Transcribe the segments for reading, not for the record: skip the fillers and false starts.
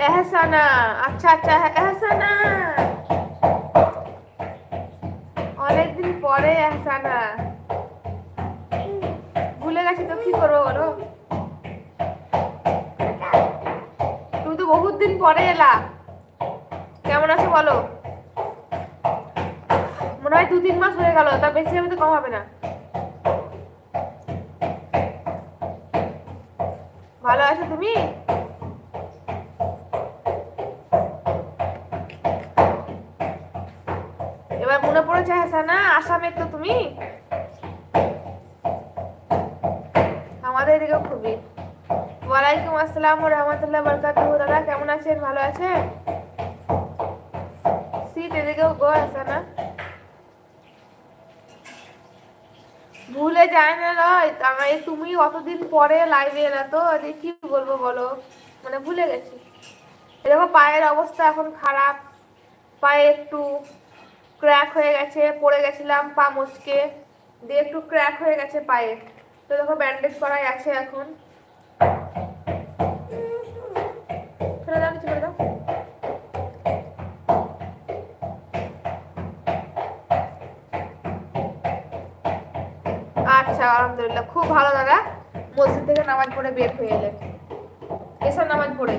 এহসানা, আচ্ছা আচ্ছা, এহসানা অনেকদিন পরে। এহসানা ভুলে গেছি তো, কি করবো বলো? তুমি তো বহুত দিন পরে এলা। কেমন আছো বলো? মনে হয় 2-3 মাস হয়ে গেল, তার বেশি আমি তো কম হবে না। ভালো আছো তুমি? এবার মনে পড়েছে হাসানা, আসামে তো তুমি। আমাদের এদিকেও খুবই। ওয়ালাইকুম আসসালাম ওয়া রাহমাতুল্লাহি ওয়া বারাকাতুহু। দাদা কেমন আছেন? ভালো আছেন? শীত এদিকেও গো হাসানা। ভুলে যায় না নয়, এই তুমি অতদিন পরে লাইভে এলা তো কি বলবো বলো, মানে ভুলে গেছি। এরকম পায়ের অবস্থা এখন খারাপ, পায়ে একটু ক্র্যাক হয়ে গেছে, পড়ে গেছিলাম পা মুচকে দিয়ে একটু ক্র্যাক হয়ে গেছে পায়ে, তো দেখো ব্যান্ডেজ করাই আছে এখন। ফেলে দাও, কিছু করে দাও। আচ্ছা আলহামদুলিল্লাহ, খুব ভালো দাদা। মসজিদ থেকে নামাজ পড়ে বের হয়ে এলেন, এসব নামাজ পড়ে।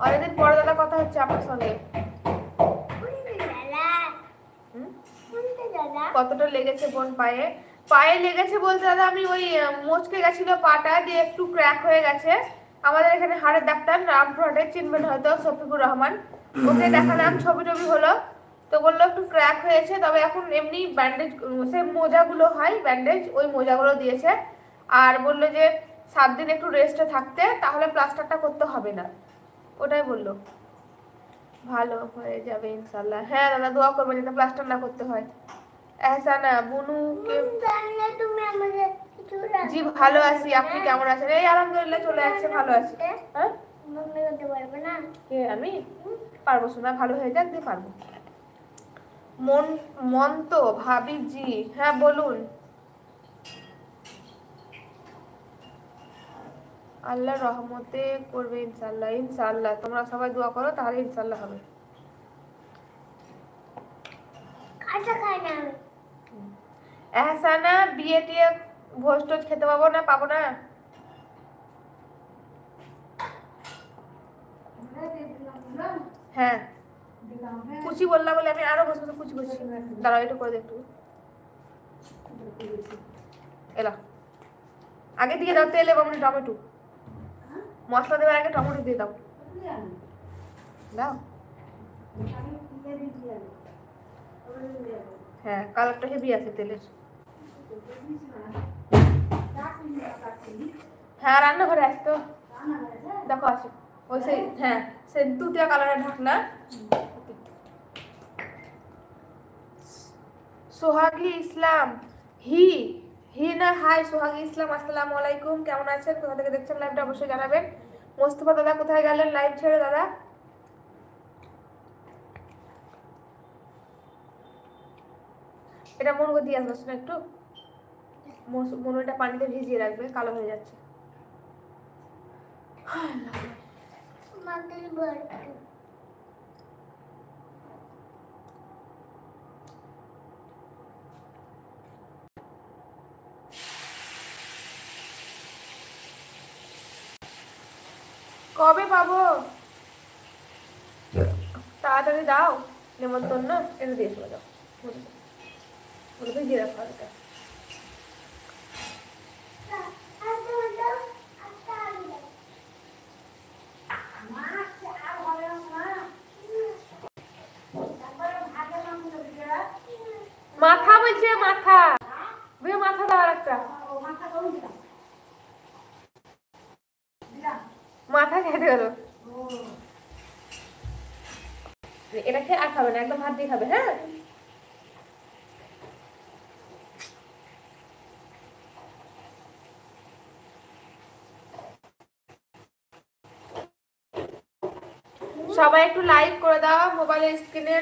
অনেকদিন পরে দাদা কথা হচ্ছে আপনার সঙ্গে। কতটা লেগেছে বোন পায়ে? পায়ে লেগেছে বলতে দাদা আমি ওই মচকে গেছিল পাটা, দিয়ে একটু ক্র্যাক হয়ে গেছে। আমাদের এখানে হাড়ের ডাক্তার রামপুরহাটে, চিনবেন হয়তো, শফিকুর রহমান, ওকে দেখালাম, ছবি টবি হলো, তো বললো একটু ক্র্যাক হয়েছে, তবে এখন এমনি ব্যান্ডেজ, সে মোজাগুলো হয় ব্যান্ডেজ, ওই মোজাগুলো দিয়েছে। আর বললো যে 7 দিন একটু রেস্টে থাকতে, তাহলে প্লাস্টারটা করতে হবে না, ওটাই বললো। ভালো হয়ে যাবে ইনশাল্লাহ। হ্যাঁ দাদা দোয়া করবেন যাতে প্লাস্টার না করতে হয়। এহসানা বুনুকে, জি ভালো আছি, আপনি কেমন আছেন? এই আলহামদুলিল্লাহ চলে যাচ্ছে, ভালো আছি। হ্যাঁ কে আমি? পারবো শোনা, ভালো হয়ে যাক দিয়ে পারবো। মন তো ভাবি জি, হ্যাঁ বলুন। আল্লাহ রহমতে করবে ইনশাল্লাহ, ইনশাল্লাহ তোমরা সবাই দোয়া করো, তাহলে ইনশাল্লাহ হবে। এহসানা বিয়ে টিয়ে ভোজ টোজ খেতে পাবো না, পাবো না? হ্যাঁ কুচি বললা বলে আমি আরো বসে বসে কুচি করছি। দাঁড়াও একটু করে দেখো, এলা আগে দিয়ে দাও তেল এবং টমেটো, মশলা দেওয়ার আগে টমেটো দিয়ে দাও। দাও, হ্যাঁ কালারটা হেভি আছে তেলের। হ্যাঁ রান্নাঘরে আসতো, দেখো আসো, ওই সেই হ্যাঁ সেই তুতিয়া কালারের ঢাকনা। সোহাগী ইসলাম, হি হি না হাই সোহাগী ইসলাম, আসসালামু আলাইকুম, কেমন আছেন? কোথা থেকে দেখছেন লাইভটা অবশ্যই জানাবেন। মোস্তফা দাদা কোথায় গেলেন লাইভ ছেড়ে? দাদা এটা মনগো দিয়ে আসবে না একটু, মনোটা পানিতে ভিজিয়ে রাখবে, কালো হয়ে যাচ্ছে। কবে পাবো? তাড়াতাড়ি দাও নেমন্তন্ন, এটা দিয়ে চলে যাও, বলে ভিজিয়ে রাখো হালকা। মাথা বলছে, মাথা মাথা দেওয়ার একটা মাথা খেতে গেল, এটা খেয়ে আর খাবে না, একদম ভাত দিয়ে খাবে। হ্যাঁ সবাই একটু লাইক করে দাও মোবাইলের স্ক্রিনে।